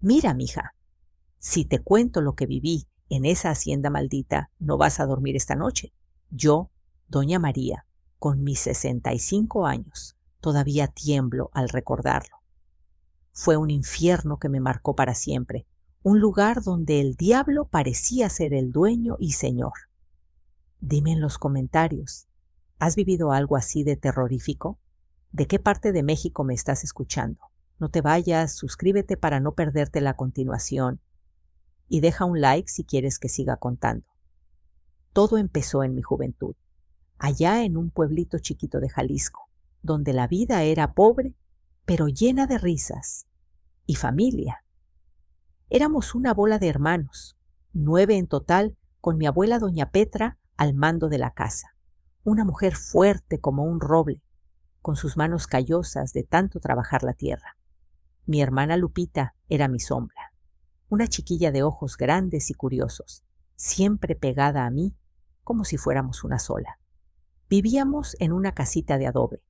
Mira, mija, si te cuento lo que viví en esa hacienda maldita, no vas a dormir esta noche. Yo, doña María, con mis 65 años, todavía tiemblo al recordarlo. Fue un infierno que me marcó para siempre, un lugar donde el diablo parecía ser el dueño y señor. Dime en los comentarios, ¿has vivido algo así de terrorífico? ¿De qué parte de México me estás escuchando? No te vayas, suscríbete para no perderte la continuación y deja un like si quieres que siga contando. Todo empezó en mi juventud, allá en un pueblito chiquito de Jalisco, donde la vida era pobre, pero llena de risas y familia. Éramos una bola de hermanos, 9 en total, con mi abuela doña Petra al mando de la casa, una mujer fuerte como un roble, con sus manos callosas de tanto trabajar la tierra. Mi hermana Lupita era mi sombra, una chiquilla de ojos grandes y curiosos, siempre pegada a mí como si fuéramos una sola. Vivíamos en una casita de adobe,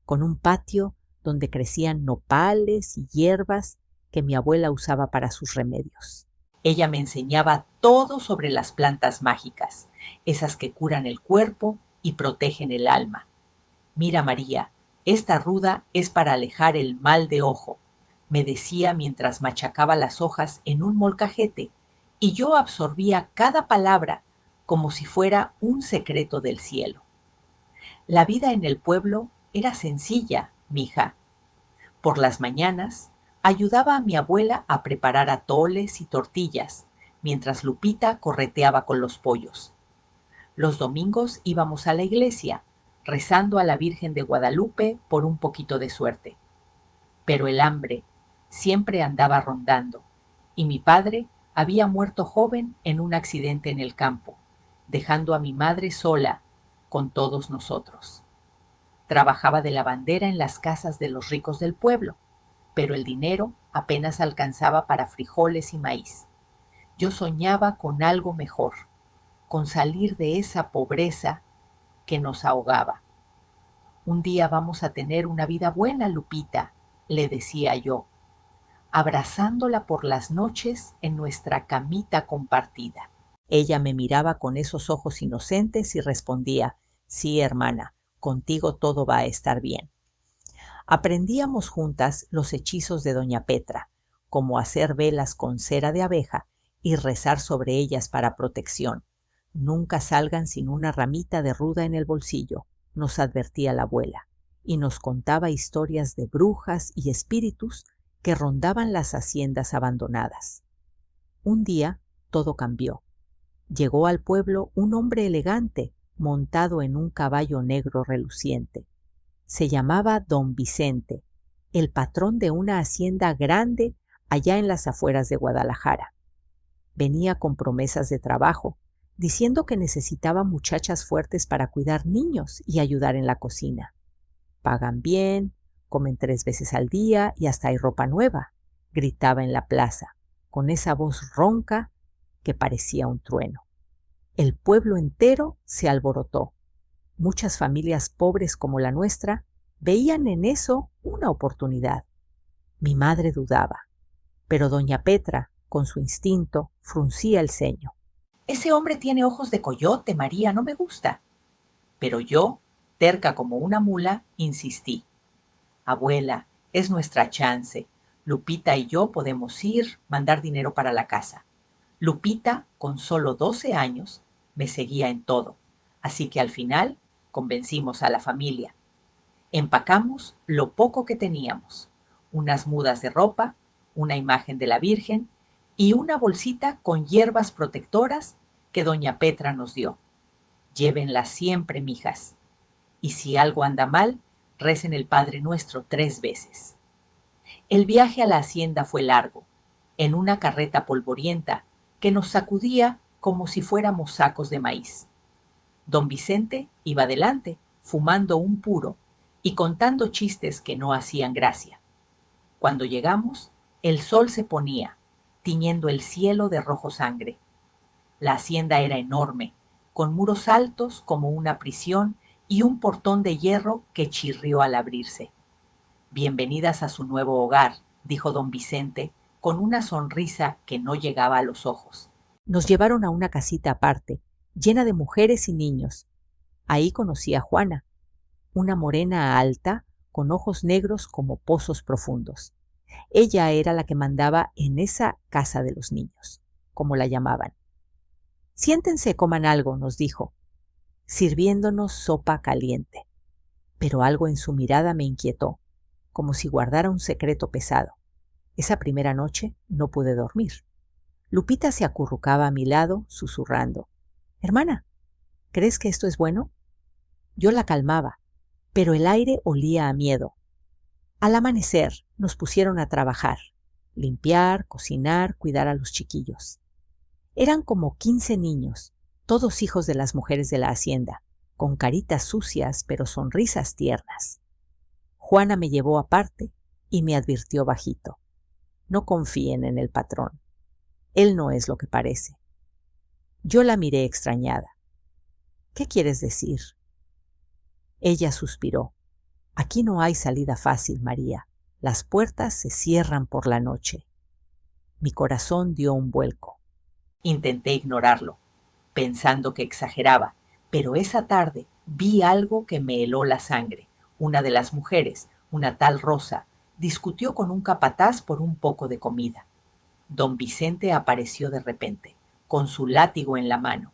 con un patio donde crecían nopales y hierbas que mi abuela usaba para sus remedios. Ella me enseñaba todo sobre las plantas mágicas, esas que curan el cuerpo y protegen el alma. Mira, María, esta ruda es para alejar el mal de ojo, me decía mientras machacaba las hojas en un molcajete, y yo absorbía cada palabra como si fuera un secreto del cielo. La vida en el pueblo era sencilla, mija. Por las mañanas ayudaba a mi abuela a preparar atoles y tortillas, mientras Lupita correteaba con los pollos. Los domingos íbamos a la iglesia, rezando a la Virgen de Guadalupe por un poquito de suerte. Pero el hambre siempre andaba rondando, y mi padre había muerto joven en un accidente en el campo, dejando a mi madre sola con todos nosotros. Trabajaba de lavandera en las casas de los ricos del pueblo, pero el dinero apenas alcanzaba para frijoles y maíz. Yo soñaba con algo mejor, con salir de esa pobreza que nos ahogaba. Un día vamos a tener una vida buena, Lupita, le decía yo, abrazándola por las noches en nuestra camita compartida. Ella me miraba con esos ojos inocentes y respondía, sí, hermana, contigo todo va a estar bien. Aprendíamos juntas los hechizos de doña Petra, como hacer velas con cera de abeja y rezar sobre ellas para protección. Nunca salgan sin una ramita de ruda en el bolsillo, nos advertía la abuela, y nos contaba historias de brujas y espíritus que rondaban las haciendas abandonadas. Un día todo cambió. Llegó al pueblo un hombre elegante montado en un caballo negro reluciente. Se llamaba Don Vicente, el patrón de una hacienda grande allá en las afueras de Guadalajara. Venía con promesas de trabajo, diciendo que necesitaba muchachas fuertes para cuidar niños y ayudar en la cocina. Pagan bien, comen 3 veces al día y hasta hay ropa nueva, gritaba en la plaza, con esa voz ronca que parecía un trueno. El pueblo entero se alborotó. Muchas familias pobres como la nuestra veían en eso una oportunidad. Mi madre dudaba, pero doña Petra, con su instinto, fruncía el ceño. Ese hombre tiene ojos de coyote, María, no me gusta. Pero yo, terca como una mula, insistí. Abuela, es nuestra chance. Lupita y yo podemos ir, mandar dinero para la casa. Lupita, con solo 12 años, me seguía en todo, así que al final convencimos a la familia. Empacamos lo poco que teníamos, unas mudas de ropa, una imagen de la Virgen y una bolsita con hierbas protectoras que doña Petra nos dio. Llévenlas siempre, mijas. Y si algo anda mal, recen el Padre Nuestro 3 veces. El viaje a la hacienda fue largo, en una carreta polvorienta que nos sacudía como si fuéramos sacos de maíz. Don Vicente iba delante, fumando un puro y contando chistes que no hacían gracia. Cuando llegamos, el sol se ponía, tiñendo el cielo de rojo sangre. La hacienda era enorme, con muros altos como una prisión y un portón de hierro que chirrió al abrirse. Bienvenidas a su nuevo hogar, dijo don Vicente, con una sonrisa que no llegaba a los ojos. Nos llevaron a una casita aparte, llena de mujeres y niños. Ahí conocí a Juana, una morena alta, con ojos negros como pozos profundos. Ella era la que mandaba en esa casa de los niños, como la llamaban. Siéntense, coman algo, nos dijo, sirviéndonos sopa caliente. Pero algo en su mirada me inquietó, como si guardara un secreto pesado. Esa primera noche no pude dormir. Lupita se acurrucaba a mi lado, susurrando. «Hermana, ¿crees que esto es bueno?» Yo la calmaba, pero el aire olía a miedo. Al amanecer nos pusieron a trabajar, limpiar, cocinar, cuidar a los chiquillos. Eran como 15 niños, todos hijos de las mujeres de la hacienda, con caritas sucias pero sonrisas tiernas. Juana me llevó aparte y me advirtió bajito. No confíen en el patrón. Él no es lo que parece. Yo la miré extrañada. ¿Qué quieres decir? Ella suspiró. Aquí no hay salida fácil, María. Las puertas se cierran por la noche. Mi corazón dio un vuelco. Intenté ignorarlo, pensando que exageraba, pero esa tarde vi algo que me heló la sangre. Una de las mujeres, una tal Rosa, discutió con un capataz por un poco de comida. Don Vicente apareció de repente, con su látigo en la mano.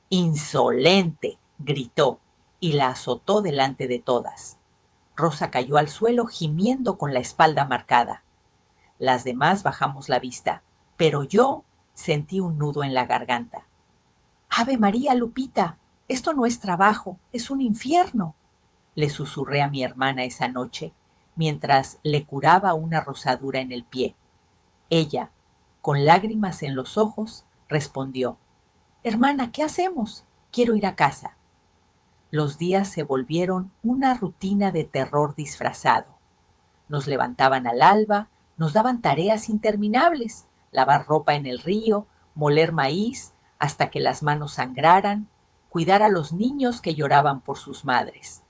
«¡Insolente!», gritó, y la azotó delante de todas. Rosa cayó al suelo gimiendo con la espalda marcada. Las demás bajamos la vista, pero yo sentí un nudo en la garganta. «¡Ave María, Lupita! Esto no es trabajo, es un infierno», le susurré a mi hermana esa noche, mientras le curaba una rosadura en el pie. Ella, con lágrimas en los ojos, respondió: «Hermana, ¿qué hacemos? Quiero ir a casa». Los días se volvieron una rutina de terror disfrazado. Nos levantaban al alba, nos daban tareas interminables, lavar ropa en el río, moler maíz hasta que las manos sangraran, cuidar a los niños que lloraban por sus madres.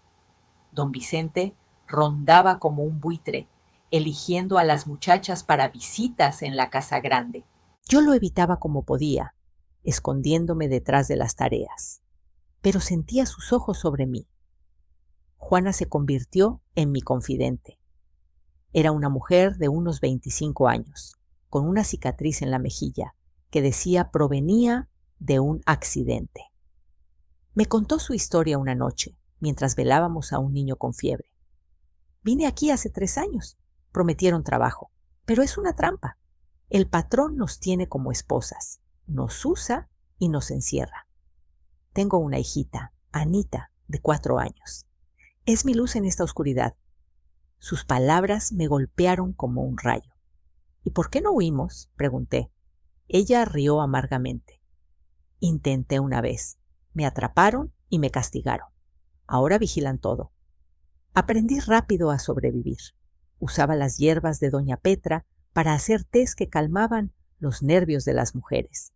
Don Vicente rondaba como un buitre, eligiendo a las muchachas para visitas en la casa grande. Yo lo evitaba como podía, escondiéndome detrás de las tareas, pero sentía sus ojos sobre mí. Juana se convirtió en mi confidente. Era una mujer de unos 25 años, con una cicatriz en la mejilla, que decía provenía de un accidente. Me contó su historia una noche, mientras velábamos a un niño con fiebre. «Vine aquí hace 3 años. Prometieron trabajo, pero es una trampa. El patrón nos tiene como esposas, nos usa y nos encierra. Tengo una hijita, Anita, de 4 años. Es mi luz en esta oscuridad». Sus palabras me golpearon como un rayo. «¿Y por qué no huimos?», pregunté. Ella rió amargamente. «Intenté una vez. Me atraparon y me castigaron. Ahora vigilan todo. Aprendí rápido a sobrevivir. Usaba las hierbas de doña Petra para hacer tés que calmaban los nervios de las mujeres.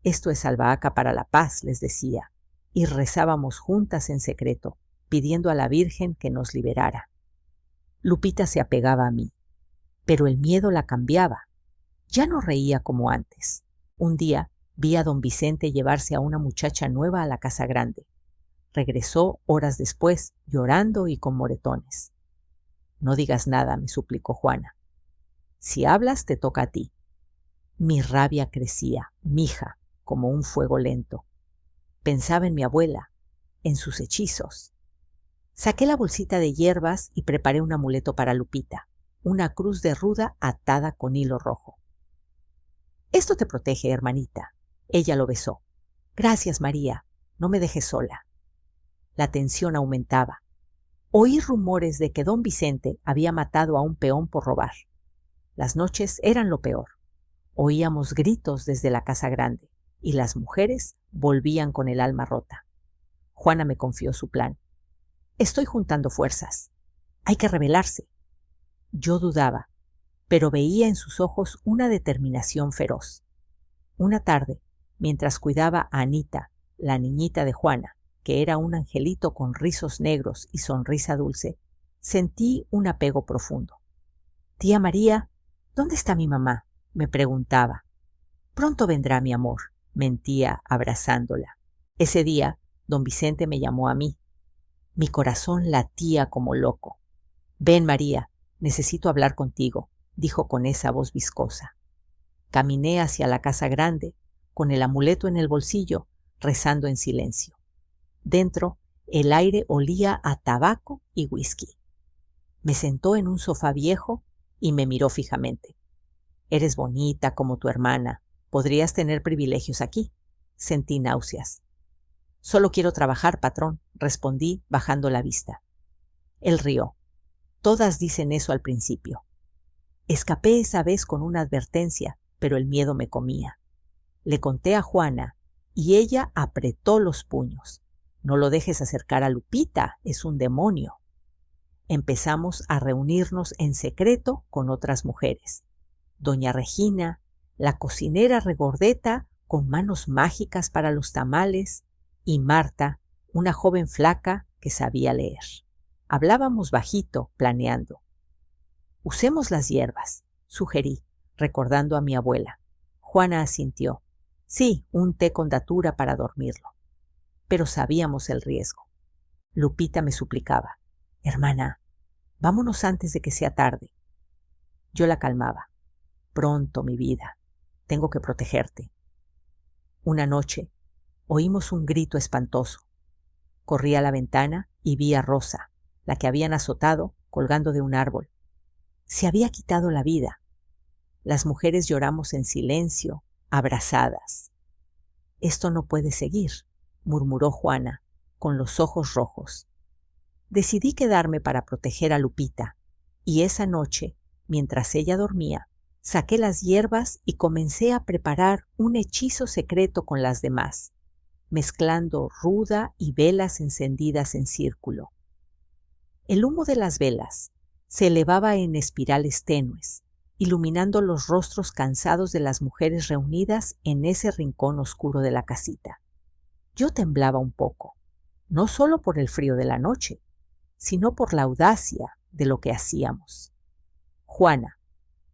Esto es albahaca para la paz, les decía, y rezábamos juntas en secreto, pidiendo a la Virgen que nos liberara. Lupita se apegaba a mí, pero el miedo la cambiaba. Ya no reía como antes. Un día vi a don Vicente llevarse a una muchacha nueva a la casa grande. Regresó horas después, llorando y con moretones. «No digas nada», me suplicó Juana. «Si hablas, te toca a ti». Mi rabia crecía, mija, como un fuego lento. Pensaba en mi abuela, en sus hechizos. Saqué la bolsita de hierbas y preparé un amuleto para Lupita, una cruz de ruda atada con hilo rojo. «Esto te protege, hermanita». Ella lo besó. «Gracias, María, no me dejes sola». La tensión aumentaba. Oí rumores de que don Vicente había matado a un peón por robar. Las noches eran lo peor. Oíamos gritos desde la casa grande y las mujeres volvían con el alma rota. Juana me confió su plan. «Estoy juntando fuerzas. Hay que rebelarse». Yo dudaba, pero veía en sus ojos una determinación feroz. Una tarde, mientras cuidaba a Anita, la niñita de Juana, que era un angelito con rizos negros y sonrisa dulce, sentí un apego profundo. «Tía María, ¿Dónde está mi mamá?, me preguntaba. Pronto vendrá, mi amor, mentía abrazándola. Ese día, don Vicente me llamó a mí. Mi corazón latía como loco. Ven, María, necesito hablar contigo, dijo con esa voz viscosa. Caminé hacia la casa grande, con el amuleto en el bolsillo, rezando en silencio. Dentro, el aire olía a tabaco y whisky. Me sentó en un sofá viejo y me miró fijamente. Eres bonita como tu hermana. Podrías tener privilegios aquí. Sentí náuseas. Solo quiero trabajar, patrón, respondí bajando la vista. Él rió. Todas dicen eso al principio. Escapé esa vez con una advertencia, pero el miedo me comía. Le conté a Juana y ella apretó los puños. No lo dejes acercar a Lupita, es un demonio. Empezamos a reunirnos en secreto con otras mujeres. Doña Regina, la cocinera regordeta con manos mágicas para los tamales, y Marta, una joven flaca que sabía leer. Hablábamos bajito, planeando. Usemos las hierbas, sugerí, recordando a mi abuela. Juana asintió. Sí, un té con datura para dormirlo. Pero sabíamos el riesgo. Lupita me suplicaba. Hermana, vámonos antes de que sea tarde. Yo la calmaba. Pronto, mi vida. Tengo que protegerte. Una noche oímos un grito espantoso. Corrí a la ventana y vi a Rosa, la que habían azotado, colgando de un árbol. Se había quitado la vida. Las mujeres lloramos en silencio, abrazadas. Esto no puede seguir, murmuró Juana, con los ojos rojos. Decidí quedarme para proteger a Lupita, y esa noche, mientras ella dormía, saqué las hierbas y comencé a preparar un hechizo secreto con las demás, mezclando ruda y velas encendidas en círculo. El humo de las velas se elevaba en espirales tenues, iluminando los rostros cansados de las mujeres reunidas en ese rincón oscuro de la casita. Yo temblaba un poco, no solo por el frío de la noche, sino por la audacia de lo que hacíamos. Juana,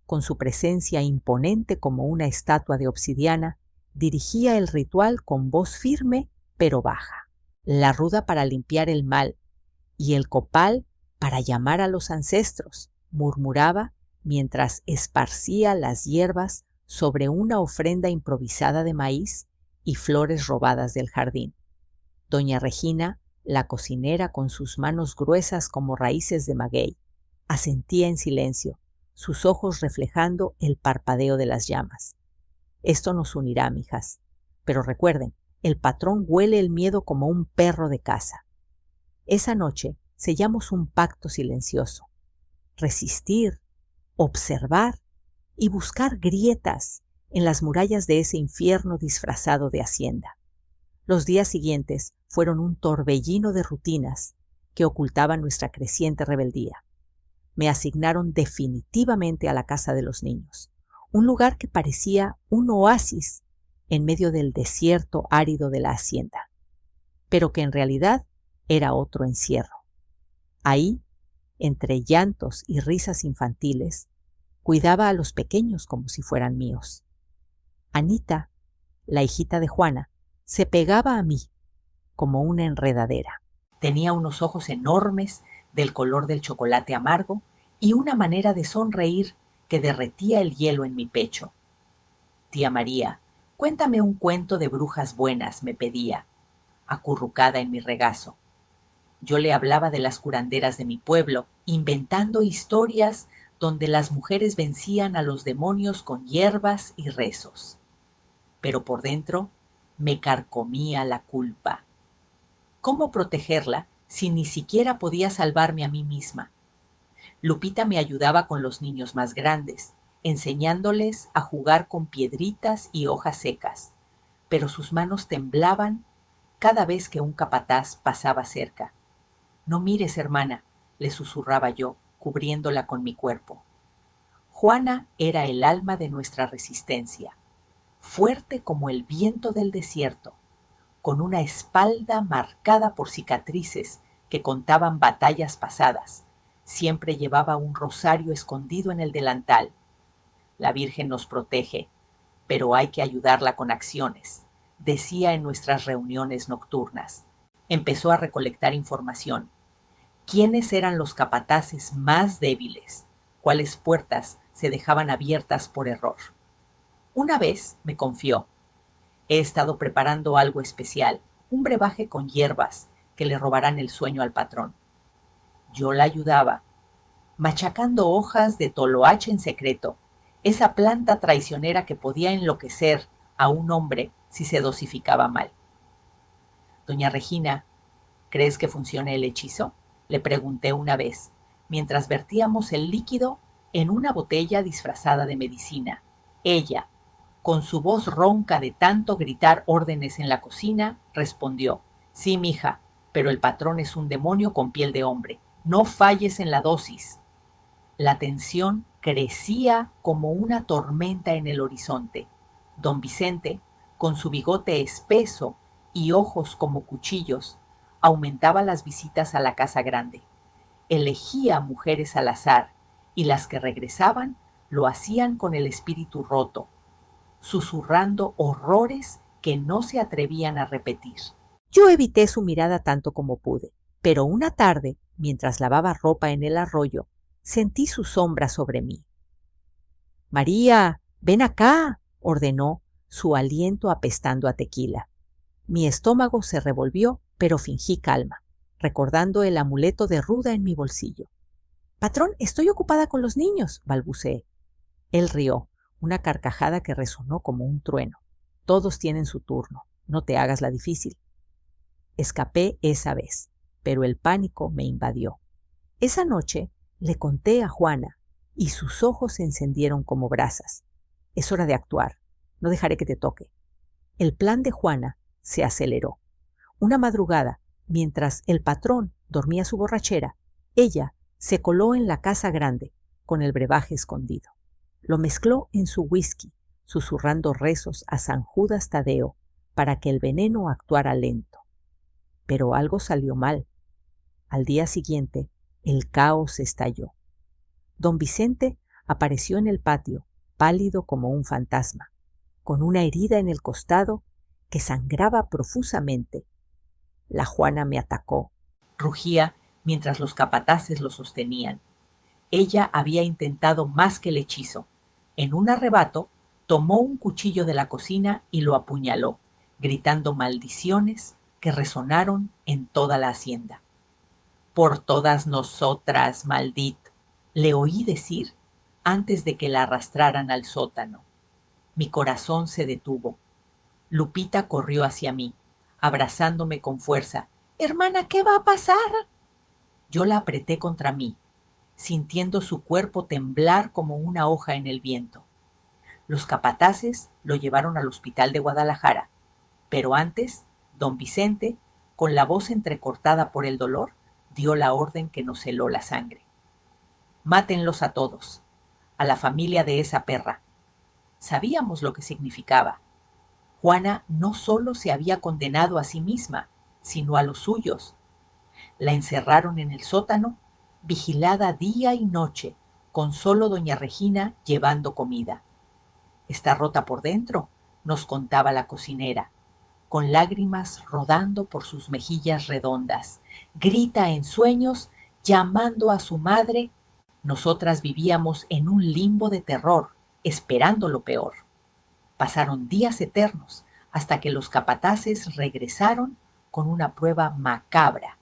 con su presencia imponente como una estatua de obsidiana, dirigía el ritual con voz firme pero baja. La ruda para limpiar el mal y el copal para llamar a los ancestros, murmuraba mientras esparcía las hierbas sobre una ofrenda improvisada de maíz y flores robadas del jardín. Doña Regina, la cocinera con sus manos gruesas como raíces de maguey, asentía en silencio, sus ojos reflejando el parpadeo de las llamas. Esto nos unirá, mijas. Pero recuerden, el patrón huele el miedo como un perro de caza. Esa noche sellamos un pacto silencioso. Resistir, observar y buscar grietas en las murallas de ese infierno disfrazado de hacienda. Los días siguientes fueron un torbellino de rutinas que ocultaban nuestra creciente rebeldía. Me asignaron definitivamente a la casa de los niños, un lugar que parecía un oasis en medio del desierto árido de la hacienda, pero que en realidad era otro encierro. Ahí, entre llantos y risas infantiles, cuidaba a los pequeños como si fueran míos. Anita, la hijita de Juana, se pegaba a mí como una enredadera. Tenía unos ojos enormes del color del chocolate amargo y una manera de sonreír que derretía el hielo en mi pecho. Tía María, cuéntame un cuento de brujas buenas, me pedía, acurrucada en mi regazo. Yo le hablaba de las curanderas de mi pueblo, inventando historias donde las mujeres vencían a los demonios con hierbas y rezos. Pero por dentro me carcomía la culpa. ¿Cómo protegerla si ni siquiera podía salvarme a mí misma? Lupita me ayudaba con los niños más grandes, enseñándoles a jugar con piedritas y hojas secas, pero sus manos temblaban cada vez que un capataz pasaba cerca. No mires, hermana, le susurraba yo, cubriéndola con mi cuerpo. Juana era el alma de nuestra resistencia, fuerte como el viento del desierto, con una espalda marcada por cicatrices que contaban batallas pasadas. Siempre llevaba un rosario escondido en el delantal. La Virgen nos protege, pero hay que ayudarla con acciones, decía en nuestras reuniones nocturnas. Empezó a recolectar información. ¿Quiénes eran los capataces más débiles? ¿Cuáles puertas se dejaban abiertas por error? Una vez me confió: he estado preparando algo especial, un brebaje con hierbas que le robarán el sueño al patrón. Yo la ayudaba, machacando hojas de toloache en secreto, esa planta traicionera que podía enloquecer a un hombre si se dosificaba mal. Doña Regina, ¿crees que funcione el hechizo?, le pregunté una vez, mientras vertíamos el líquido en una botella disfrazada de medicina. Ella, con su voz ronca de tanto gritar órdenes en la cocina, respondió: sí, mija, pero el patrón es un demonio con piel de hombre. No falles en la dosis. La tensión crecía como una tormenta en el horizonte. Don Vicente, con su bigote espeso y ojos como cuchillos, aumentaba las visitas a la casa grande. Elegía mujeres al azar, y las que regresaban lo hacían con el espíritu roto, susurrando horrores que no se atrevían a repetir. Yo evité su mirada tanto como pude, pero una tarde, mientras lavaba ropa en el arroyo, sentí su sombra sobre mí. María, ven acá, ordenó, su aliento apestando a tequila. Mi estómago se revolvió, pero fingí calma, recordando el amuleto de ruda en mi bolsillo. Patrón, estoy ocupada con los niños, balbuceé. Él rió, una carcajada que resonó como un trueno. Todos tienen su turno, no te hagas la difícil. Escapé esa vez, pero el pánico me invadió. Esa noche le conté a Juana y sus ojos se encendieron como brasas. Es hora de actuar, no dejaré que te toque. El plan de Juana se aceleró. Una madrugada, mientras el patrón dormía su borrachera, ella se coló en la casa grande con el brebaje escondido. Lo mezcló en su whisky, susurrando rezos a San Judas Tadeo para que el veneno actuara lento. Pero algo salió mal. Al día siguiente, el caos estalló. Don Vicente apareció en el patio, pálido como un fantasma, con una herida en el costado que sangraba profusamente. La Juana me atacó. Rugía mientras los capataces lo sostenían. Ella había intentado más que el hechizo. En un arrebato, tomó un cuchillo de la cocina y lo apuñaló, gritando maldiciones que resonaron en toda la hacienda. Por todas nosotras, maldit, le oí decir antes de que la arrastraran al sótano. Mi corazón se detuvo. Lupita corrió hacia mí, abrazándome con fuerza. Hermana, ¿qué va a pasar? Yo la apreté contra mí, sintiendo su cuerpo temblar como una hoja en el viento. Los capataces lo llevaron al hospital de Guadalajara, pero antes, don Vicente, con la voz entrecortada por el dolor, dio la orden que nos heló la sangre. Mátenlos a todos, a la familia de esa perra. Sabíamos lo que significaba. Juana no solo se había condenado a sí misma, sino a los suyos. La encerraron en el sótano, vigilada día y noche, con solo doña Regina llevando comida. Está rota por dentro, nos contaba la cocinera, con lágrimas rodando por sus mejillas redondas. Grita en sueños, llamando a su madre. Nosotras vivíamos en un limbo de terror, esperando lo peor. Pasaron días eternos hasta que los capataces regresaron con una prueba macabra: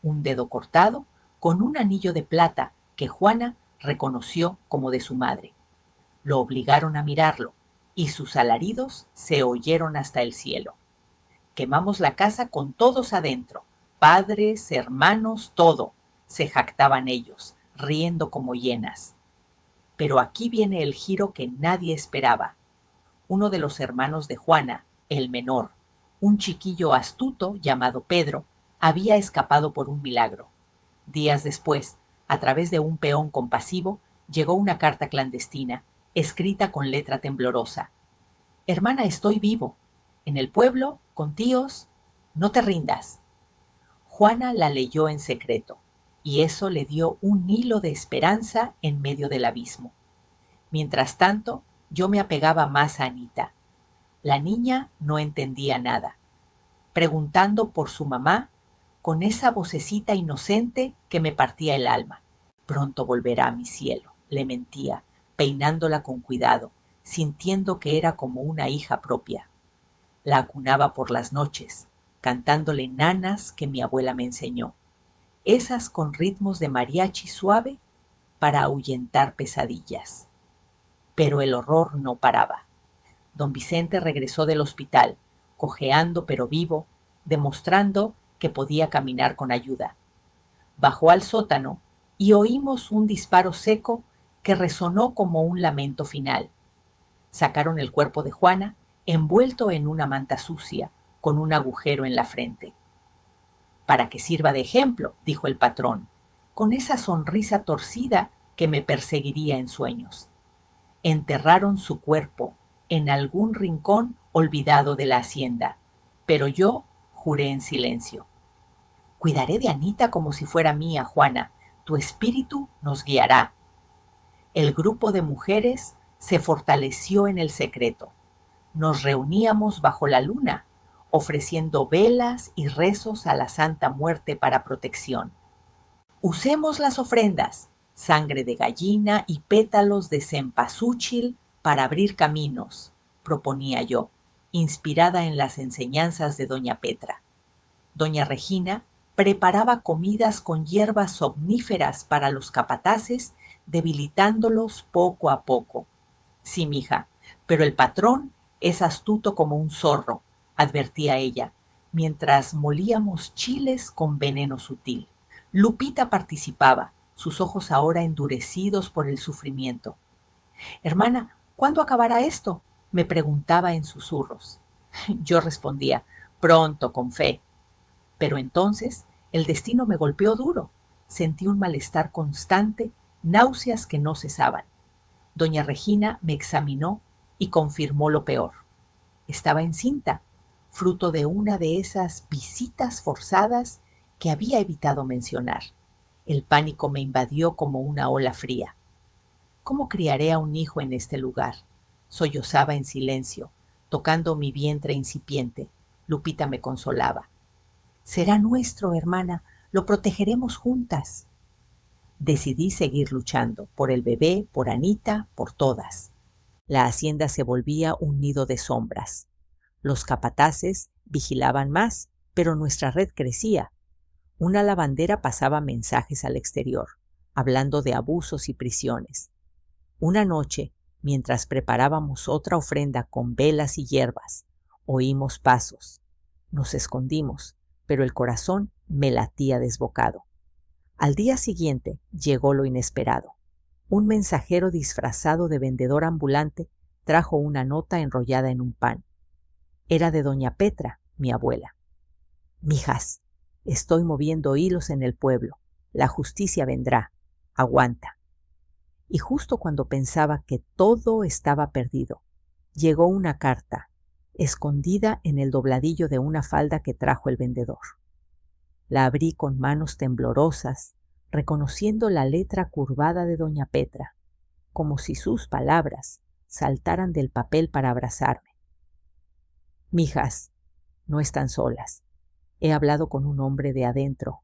un dedo cortado con un anillo de plata que Juana reconoció como de su madre. Lo obligaron a mirarlo y sus alaridos se oyeron hasta el cielo. Quemamos la casa con todos adentro, padres, hermanos, todo, se jactaban ellos, riendo como hienas. Pero aquí viene el giro que nadie esperaba. Uno de los hermanos de Juana, el menor, un chiquillo astuto llamado Pedro, había escapado por un milagro. Días después, a través de un peón compasivo, llegó una carta clandestina, escrita con letra temblorosa. Hermana, estoy vivo. En el pueblo, con tíos, no te rindas. Juana la leyó en secreto, y eso le dio un hilo de esperanza en medio del abismo. Mientras tanto, yo me apegaba más a Anita. La niña no entendía nada, preguntando por su mamá con esa vocecita inocente que me partía el alma. Pronto volverá a mi cielo, le mentía, peinándola con cuidado, sintiendo que era como una hija propia. La acunaba por las noches, cantándole nanas que mi abuela me enseñó, esas con ritmos de mariachi suave para ahuyentar pesadillas. Pero el horror no paraba. Don Vicente regresó del hospital, cojeando pero vivo, demostrando que podía caminar con ayuda. Bajó al sótano y oímos un disparo seco que resonó como un lamento final. Sacaron el cuerpo de Juana, envuelto en una manta sucia, con un agujero en la frente. Para que sirva de ejemplo, dijo el patrón, con esa sonrisa torcida que me perseguiría en sueños. Enterraron su cuerpo en algún rincón olvidado de la hacienda, pero yo juré en silencio. Cuidaré de Anita como si fuera mía, Juana. Tu espíritu nos guiará. El grupo de mujeres se fortaleció en el secreto. Nos reuníamos bajo la luna, ofreciendo velas y rezos a la Santa Muerte para protección. Usemos las ofrendas, sangre de gallina y pétalos de cempasúchil para abrir caminos, proponía yo, inspirada en las enseñanzas de doña Petra. Doña Regina preparaba comidas con hierbas somníferas para los capataces, debilitándolos poco a poco. Sí, mija, pero el patrón es astuto como un zorro, advertía ella, mientras molíamos chiles con veneno sutil. Lupita participaba, sus ojos ahora endurecidos por el sufrimiento. Hermana, ¿cuándo acabará esto?, me preguntaba en susurros. Yo respondía, pronto, con fe. Pero entonces el destino me golpeó duro. Sentí un malestar constante, náuseas que no cesaban. Doña Regina me examinó y confirmó lo peor. Estaba encinta, fruto de una de esas visitas forzadas que había evitado mencionar. El pánico me invadió como una ola fría. ¿Cómo criaré a un hijo en este lugar? Sollozaba en silencio, tocando mi vientre incipiente. Lupita me consolaba. Será nuestro, hermana, lo protegeremos juntas. Decidí seguir luchando, por el bebé, por Anita, por todas. La hacienda se volvía un nido de sombras. Los capataces vigilaban más, pero nuestra red crecía. Una lavandera pasaba mensajes al exterior, hablando de abusos y prisiones. Una noche, mientras preparábamos otra ofrenda con velas y hierbas, oímos pasos. Nos escondimos, pero el corazón me latía desbocado. Al día siguiente llegó lo inesperado. Un mensajero disfrazado de vendedor ambulante trajo una nota enrollada en un pan. Era de doña Petra, mi abuela. Mijas, estoy moviendo hilos en el pueblo. La justicia vendrá. Aguanta. Y justo cuando pensaba que todo estaba perdido, llegó una carta, escondida en el dobladillo de una falda que trajo el vendedor. La abrí con manos temblorosas, reconociendo la letra curvada de doña Petra, como si sus palabras saltaran del papel para abrazarme. Mijas, no están solas. He hablado con un hombre de adentro,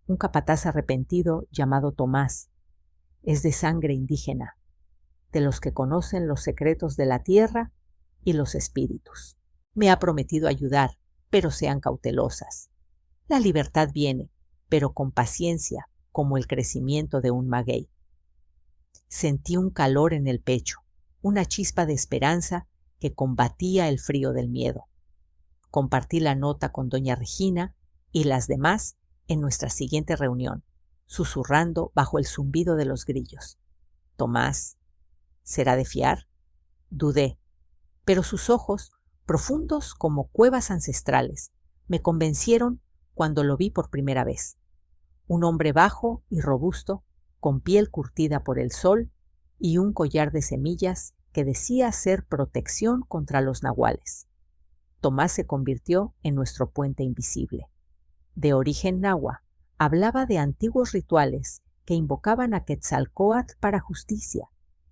un capataz arrepentido llamado Tomás. Es de sangre indígena, de los que conocen los secretos de la tierra y los espíritus. Me ha prometido ayudar, pero sean cautelosas. La libertad viene, pero con paciencia, como el crecimiento de un maguey. Sentí un calor en el pecho, una chispa de esperanza que combatía el frío del miedo. Compartí la nota con doña Regina y las demás en nuestra siguiente reunión, susurrando bajo el zumbido de los grillos. Tomás, ¿será de fiar? Dudé, pero sus ojos, profundos como cuevas ancestrales, me convencieron cuando lo vi por primera vez. Un hombre bajo y robusto, con piel curtida por el sol y un collar de semillas que decía ser protección contra los nahuales. Tomás se convirtió en nuestro puente invisible. De origen nahua, hablaba de antiguos rituales que invocaban a Quetzalcóatl para justicia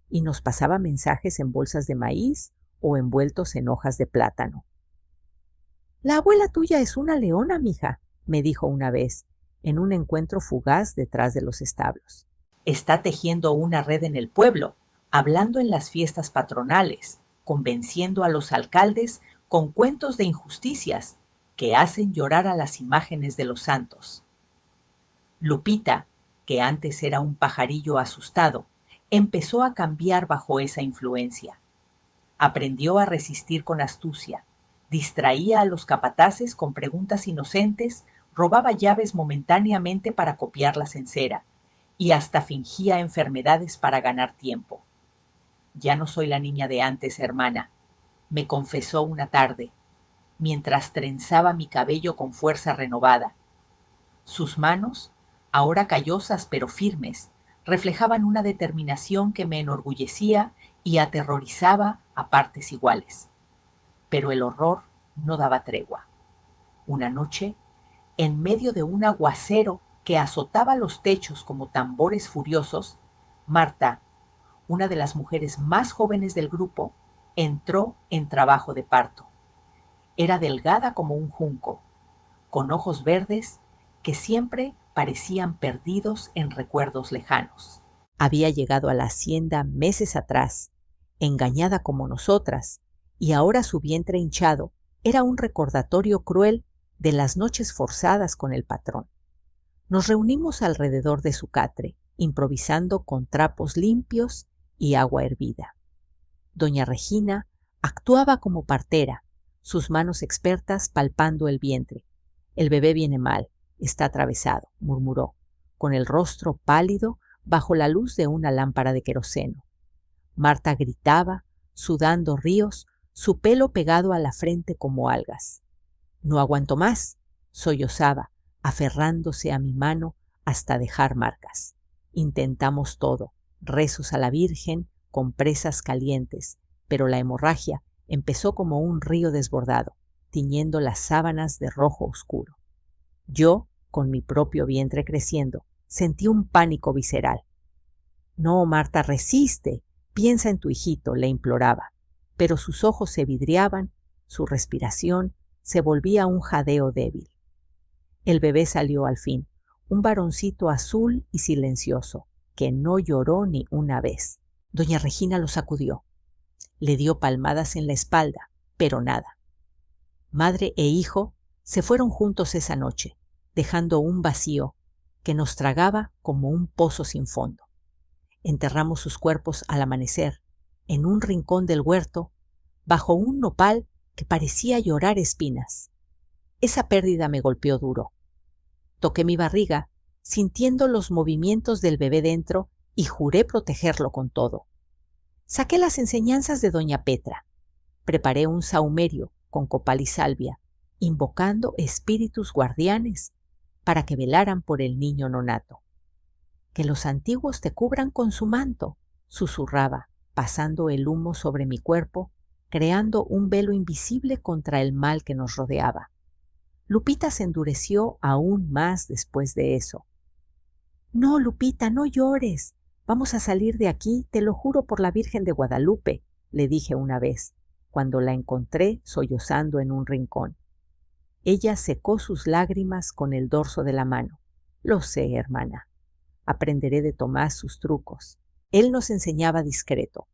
y nos pasaba mensajes en bolsas de maíz o envueltos en hojas de plátano. «La abuela tuya es una leona, mija», me dijo una vez, en un encuentro fugaz detrás de los establos. «Está tejiendo una red en el pueblo, hablando en las fiestas patronales, convenciendo a los alcaldes con cuentos de injusticias que hacen llorar a las imágenes de los santos». Lupita, que antes era un pajarillo asustado, empezó a cambiar bajo esa influencia. Aprendió a resistir con astucia, distraía a los capataces con preguntas inocentes, robaba llaves momentáneamente para copiarlas en cera y hasta fingía enfermedades para ganar tiempo. «Ya no soy la niña de antes, hermana», me confesó una tarde, mientras trenzaba mi cabello con fuerza renovada. Sus manos, ahora callosas pero firmes, reflejaban una determinación que me enorgullecía y aterrorizaba a partes iguales. Pero el horror no daba tregua. Una noche, en medio de un aguacero que azotaba los techos como tambores furiosos, Marta, una de las mujeres más jóvenes del grupo, entró en trabajo de parto. Era delgada como un junco, con ojos verdes que siempre parecían perdidos en recuerdos lejanos. Había llegado a la hacienda meses atrás, engañada como nosotras, y ahora su vientre hinchado era un recordatorio cruel de las noches forzadas con el patrón. Nos reunimos alrededor de su catre, improvisando con trapos limpios y agua hervida. Doña Regina actuaba como partera, sus manos expertas palpando el vientre. «El bebé viene mal, está atravesado», murmuró, con el rostro pálido bajo la luz de una lámpara de queroseno. Marta gritaba, sudando ríos, su pelo pegado a la frente como algas. «No aguanto más», sollozaba, aferrándose a mi mano hasta dejar marcas. Intentamos todo, rezos a la Virgen, compresas calientes, pero la hemorragia empezó como un río desbordado, tiñendo las sábanas de rojo oscuro. Yo, con mi propio vientre creciendo, sentí un pánico visceral. «No, Marta, resiste, piensa en tu hijito», le imploraba, pero sus ojos se vidriaban, su respiración se volvía un jadeo débil. El bebé salió al fin, un varoncito azul y silencioso, que no lloró ni una vez. Doña Regina lo sacudió. Le dio palmadas en la espalda, pero nada. Madre e hijo se fueron juntos esa noche, dejando un vacío que nos tragaba como un pozo sin fondo. Enterramos sus cuerpos al amanecer, en un rincón del huerto, bajo un nopal que parecía llorar espinas. Esa pérdida me golpeó duro. Toqué mi barriga, sintiendo los movimientos del bebé dentro, y juré protegerlo con todo. Saqué las enseñanzas de doña Petra. Preparé un sahumerio con copal y salvia, invocando espíritus guardianes para que velaran por el niño nonato. «Que los antiguos te cubran con su manto», susurraba, pasando el humo sobre mi cuerpo, creando un velo invisible contra el mal que nos rodeaba. Lupita se endureció aún más después de eso. «No, Lupita, no llores. Vamos a salir de aquí, te lo juro por la Virgen de Guadalupe», le dije una vez, cuando la encontré sollozando en un rincón. Ella secó sus lágrimas con el dorso de la mano. «Lo sé, hermana. Aprenderé de Tomás sus trucos. Él nos enseñaba discreto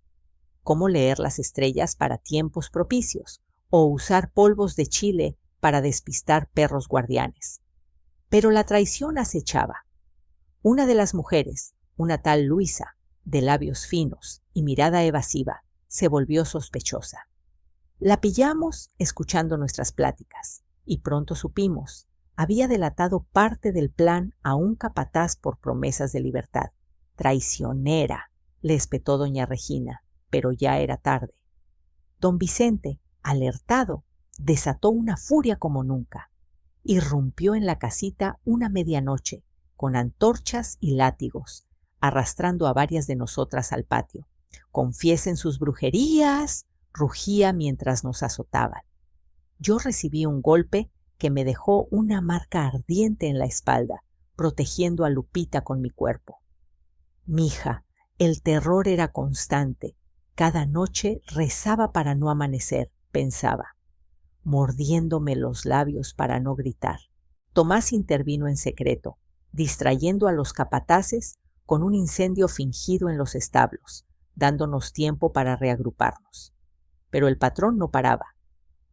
cómo leer las estrellas para tiempos propicios o usar polvos de chile para despistar perros guardianes». Pero la traición acechaba. Una de las mujeres, una tal Luisa, de labios finos y mirada evasiva, se volvió sospechosa. La pillamos escuchando nuestras pláticas y pronto supimos, había delatado parte del plan a un capataz por promesas de libertad. «Traicionera», le espetó doña Regina, pero ya era tarde. Don Vicente, alertado, desató una furia como nunca. Irrumpió en la casita una medianoche, con antorchas y látigos, arrastrando a varias de nosotras al patio. «Confiesen sus brujerías», rugía mientras nos azotaban. Yo recibí un golpe que me dejó una marca ardiente en la espalda, protegiendo a Lupita con mi cuerpo. «Mija, El terror era constante. Cada noche rezaba para no amanecer, pensaba, mordiéndome los labios para no gritar. Tomás intervino en secreto, distrayendo a los capataces con un incendio fingido en los establos, dándonos tiempo para reagruparnos. Pero el patrón no paraba.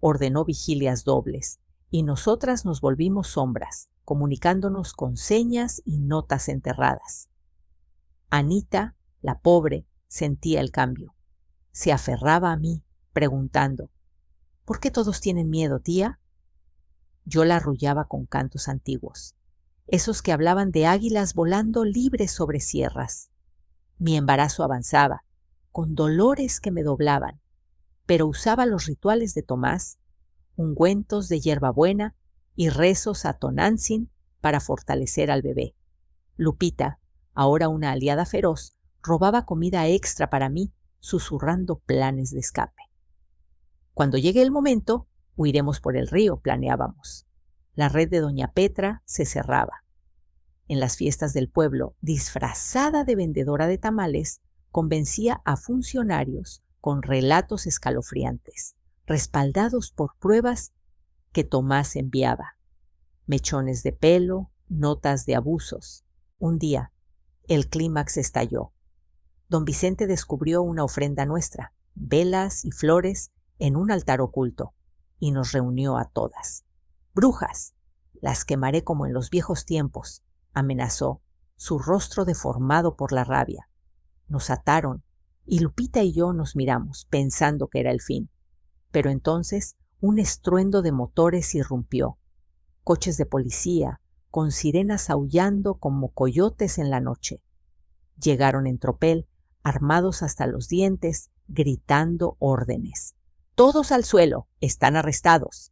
Ordenó vigilias dobles, y nosotras nos volvimos sombras, comunicándonos con señas y notas enterradas. Anita, la pobre, sentía el cambio. Se aferraba a mí, preguntando, ¿por qué todos tienen miedo, tía? Yo la arrullaba con cantos antiguos, esos que hablaban de águilas volando libres sobre sierras. Mi embarazo avanzaba, con dolores que me doblaban, pero usaba los rituales de Tomás, ungüentos de hierbabuena y rezos a Tonantzin para fortalecer al bebé. Lupita, ahora una aliada feroz, robaba comida extra para mí, susurrando planes de escape. Cuando llegue el momento, huiremos por el río, planeábamos. La red de doña Petra se cerraba. En las fiestas del pueblo, disfrazada de vendedora de tamales, convencía a funcionarios con relatos escalofriantes, respaldados por pruebas que Tomás enviaba. Mechones de pelo, notas de abusos. Un día, el clímax estalló. Don Vicente descubrió una ofrenda nuestra, velas y flores, en un altar oculto, y nos reunió a todas. ¡Brujas! Las quemaré como en los viejos tiempos, amenazó, su rostro deformado por la rabia. Nos ataron, y Lupita y yo nos miramos, pensando que era el fin. Pero entonces un estruendo de motores irrumpió. Coches de policía, con sirenas aullando como coyotes en la noche. Llegaron en tropel, armados hasta los dientes, gritando órdenes. ¡Todos al suelo! ¡Están arrestados!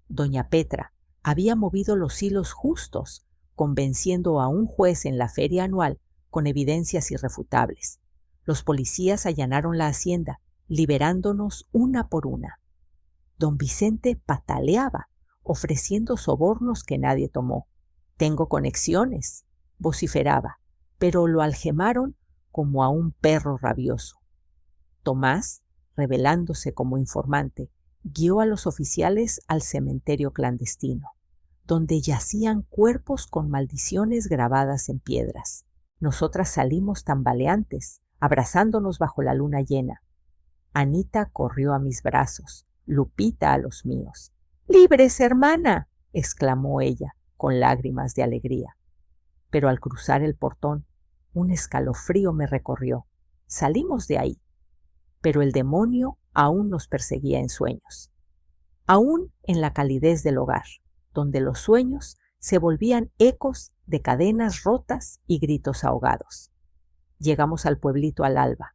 Doña Petra había movido los hilos justos, convenciendo a un juez en la feria anual con evidencias irrefutables. Los policías allanaron la hacienda, liberándonos una por una. Don Vicente pataleaba, ofreciendo sobornos que nadie tomó. «Tengo conexiones», vociferaba, pero lo algemaron como a un perro rabioso. Tomás, revelándose como informante, guió a los oficiales al cementerio clandestino, donde yacían cuerpos con maldiciones grabadas en piedras. Nosotras salimos tambaleantes, abrazándonos bajo la luna llena. Anita corrió a mis brazos, Lupita a los míos. «¡Libres, hermana!», exclamó ella, con lágrimas de alegría. Pero al cruzar el portón, un escalofrío me recorrió. Salimos de ahí, pero el demonio aún nos perseguía en sueños. Aún en la calidez del hogar, donde los sueños se volvían ecos de cadenas rotas y gritos ahogados. Llegamos al pueblito al alba,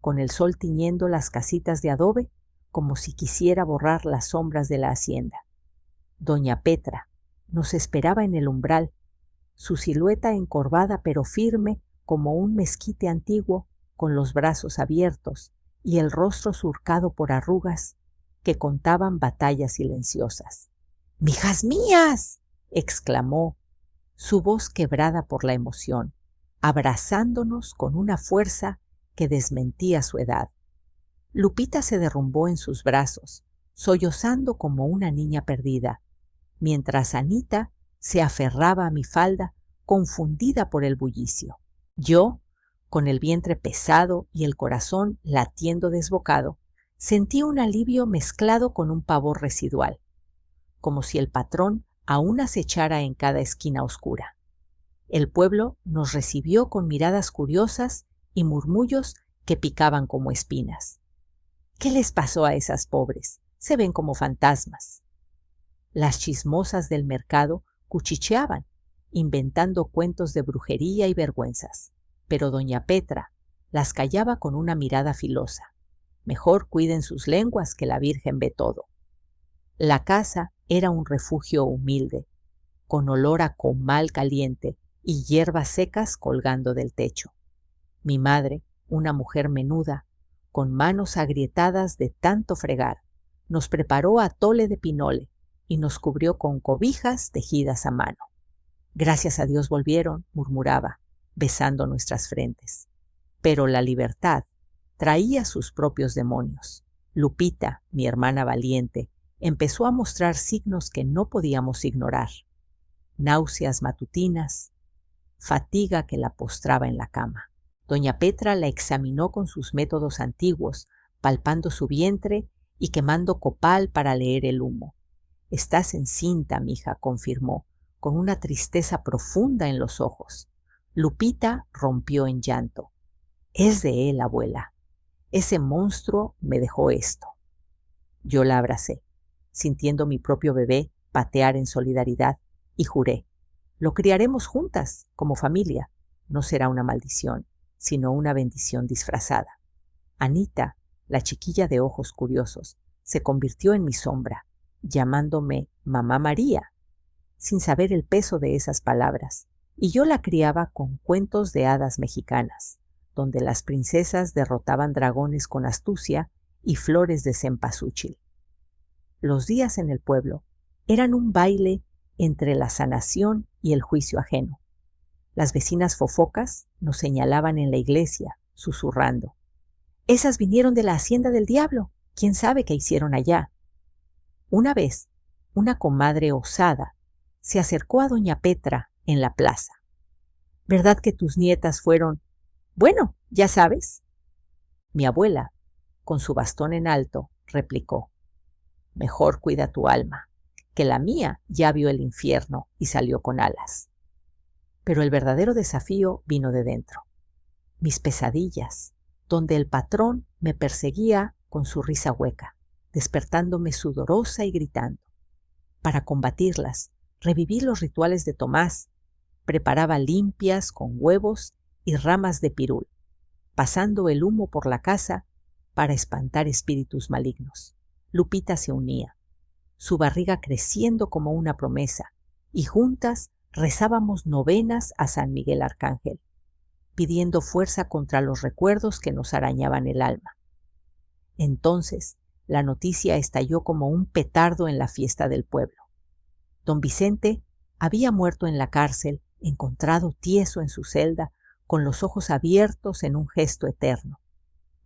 con el sol tiñendo las casitas de adobe como si quisiera borrar las sombras de la hacienda. Doña Petra nos esperaba en el umbral, su silueta encorvada pero firme como un mezquite antiguo, con los brazos abiertos y el rostro surcado por arrugas que contaban batallas silenciosas. «¡Mijas mías!», exclamó, su voz quebrada por la emoción, abrazándonos con una fuerza que desmentía su edad. Lupita se derrumbó en sus brazos, sollozando como una niña perdida, mientras Anita se aferraba a mi falda, confundida por el bullicio. Yo, con el vientre pesado y el corazón latiendo desbocado, sentí un alivio mezclado con un pavor residual, como si el patrón aún acechara en cada esquina oscura. El pueblo nos recibió con miradas curiosas y murmullos que picaban como espinas. «¿Qué les pasó a esas pobres? Se ven como fantasmas». Las chismosas del mercado cuchicheaban, inventando cuentos de brujería y vergüenzas, pero doña Petra las callaba con una mirada filosa. «Mejor cuiden sus lenguas, que la Virgen ve todo». La casa era un refugio humilde, con olor a comal caliente y hierbas secas colgando del techo. Mi madre, una mujer menuda, con manos agrietadas de tanto fregar, nos preparó atole de pinole y nos cubrió con cobijas tejidas a mano. «Gracias a Dios volvieron», murmuraba, besando nuestras frentes. Pero la libertad traía sus propios demonios. Lupita, mi hermana valiente, empezó a mostrar signos que no podíamos ignorar: náuseas matutinas, fatiga que la postraba en la cama. Doña Petra la examinó con sus métodos antiguos, palpando su vientre y quemando copal para leer el humo. «Estás encinta, mija», confirmó, con una tristeza profunda en los ojos. Lupita rompió en llanto. «Es de él, abuela. Ese monstruo me dejó esto». Yo la abracé, sintiendo mi propio bebé patear en solidaridad, y juré: «Lo criaremos juntas, como familia. No será una maldición, sino una bendición disfrazada». Anita, la chiquilla de ojos curiosos, se convirtió en mi sombra, llamándome Mamá María, sin saber el peso de esas palabras, y yo la criaba con cuentos de hadas mexicanas, donde las princesas derrotaban dragones con astucia y flores de cempasúchil. Los días en el pueblo eran un baile entre la sanación y el juicio ajeno. Las vecinas fofocas nos señalaban en la iglesia, susurrando: «Esas vinieron de la hacienda del diablo. ¿Quién sabe qué hicieron allá?». Una vez, una comadre osada se acercó a doña Petra en la plaza. «¿Verdad que tus nietas fueron? Bueno, ya sabes». Mi abuela, con su bastón en alto, replicó: «Mejor cuida tu alma, que la mía ya vio el infierno y salió con alas». Pero el verdadero desafío vino de dentro. Mis pesadillas, donde el patrón me perseguía con su risa hueca, despertándome sudorosa y gritando. Para combatirlas, reviví los rituales de Tomás, preparaba limpias con huevos y ramas de pirul, pasando el humo por la casa para espantar espíritus malignos. Lupita se unía, su barriga creciendo como una promesa, y juntas rezábamos novenas a San Miguel Arcángel, pidiendo fuerza contra los recuerdos que nos arañaban el alma. Entonces, la noticia estalló como un petardo en la fiesta del pueblo. Don Vicente había muerto en la cárcel, encontrado tieso en su celda, con los ojos abiertos en un gesto eterno.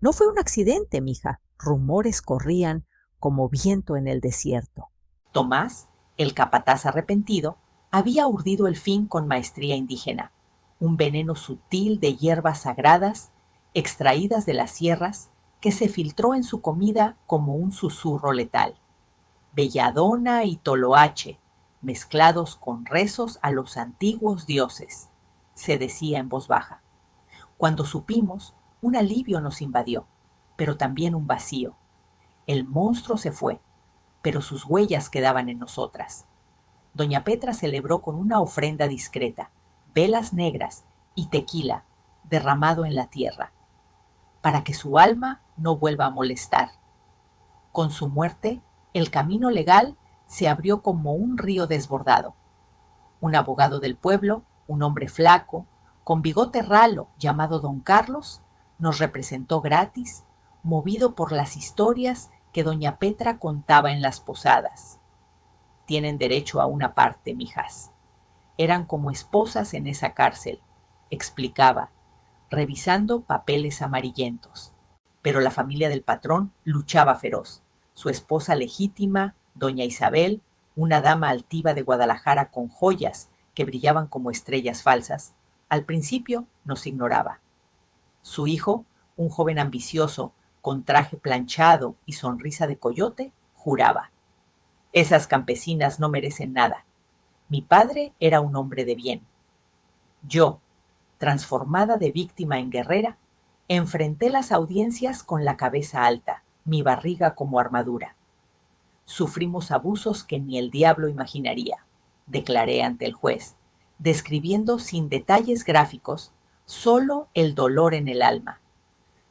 «No fue un accidente, mija», rumores corrían como viento en el desierto. Tomás, el capataz arrepentido, había urdido el fin con maestría indígena, un veneno sutil de hierbas sagradas extraídas de las sierras que se filtró en su comida como un susurro letal. Belladona y toloache, mezclados con rezos a los antiguos dioses, se decía en voz baja. Cuando supimos, un alivio nos invadió, pero también un vacío. El monstruo se fue, pero sus huellas quedaban en nosotras. Doña Petra celebró con una ofrenda discreta, velas negras y tequila derramado en la tierra, para que su alma no vuelva a molestar. Con su muerte, el camino legal se abrió como un río desbordado. Un abogado del pueblo, un hombre flaco, con bigote ralo, llamado don Carlos, nos representó gratis, movido por las historias que doña Petra contaba en las posadas. «Tienen derecho a una parte, mijas. Eran como esposas en esa cárcel», explicaba, revisando papeles amarillentos. Pero la familia del patrón luchaba feroz. Su esposa legítima, doña Isabel, una dama altiva de Guadalajara con joyas que brillaban como estrellas falsas, al principio nos ignoraba. Su hijo, un joven ambicioso, con traje planchado y sonrisa de coyote, juraba: «Esas campesinas no merecen nada. Mi padre era un hombre de bien». Yo, transformada de víctima en guerrera, enfrenté las audiencias con la cabeza alta, mi barriga como armadura. «Sufrimos abusos que ni el diablo imaginaría», declaré ante el juez, describiendo sin detalles gráficos solo el dolor en el alma.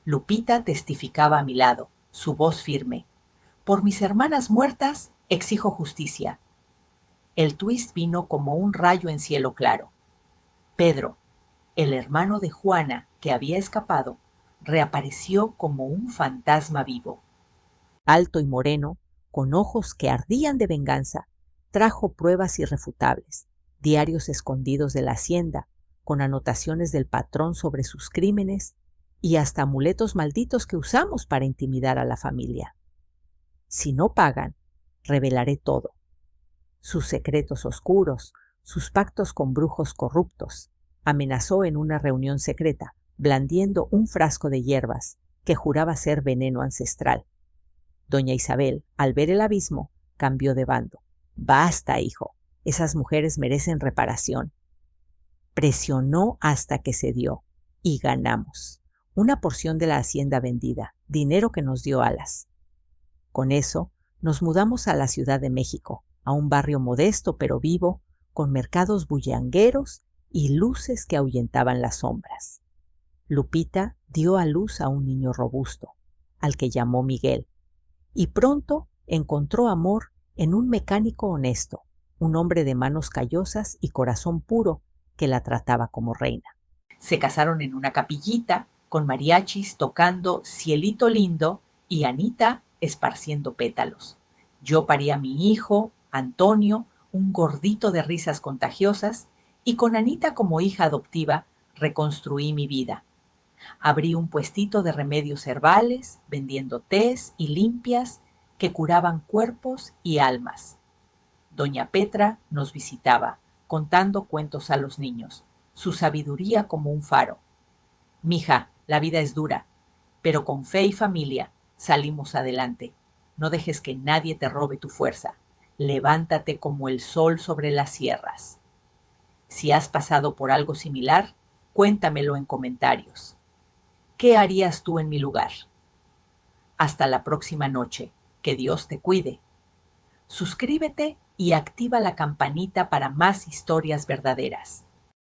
Lupita testificaba a mi lado, su voz firme: «Por mis hermanas muertas exijo justicia». El twist vino como un rayo en cielo claro. Pedro, el hermano de Juana que había escapado, reapareció como un fantasma vivo. Alto y moreno, con ojos que ardían de venganza, trajo pruebas irrefutables, diarios escondidos de la hacienda, con anotaciones del patrón sobre sus crímenes y hasta amuletos malditos que usamos para intimidar a la familia. Si no pagan, revelaré todo. Sus secretos oscuros, sus pactos con brujos corruptos. Amenazó en una reunión secreta, blandiendo un frasco de hierbas que juraba ser veneno ancestral. Doña Isabel, al ver el abismo, cambió de bando. Basta, hijo, esas mujeres merecen reparación. Presionó hasta que cedió y ganamos. Una porción de la hacienda vendida, dinero que nos dio alas. Con eso, nos mudamos a la Ciudad de México, a un barrio modesto pero vivo, con mercados bullangueros y luces que ahuyentaban las sombras. Lupita dio a luz a un niño robusto, al que llamó Miguel, y pronto encontró amor en un mecánico honesto, un hombre de manos callosas y corazón puro que la trataba como reina. Se casaron en una capillita, con mariachis tocando Cielito Lindo y Anita esparciendo pétalos. Yo parí a mi hijo, Antonio, un gordito de risas contagiosas, y con Anita como hija adoptiva reconstruí mi vida. Abrí un puestito de remedios herbales, vendiendo tés y limpias que curaban cuerpos y almas. Doña Petra nos visitaba, contando cuentos a los niños, su sabiduría como un faro. Mija, la vida es dura, pero con fe y familia salimos adelante. No dejes que nadie te robe tu fuerza. Levántate como el sol sobre las sierras. Si has pasado por algo similar, cuéntamelo en comentarios. ¿Qué harías tú en mi lugar? Hasta la próxima noche. Que Dios te cuide. Suscríbete y activa la campanita para más historias verdaderas.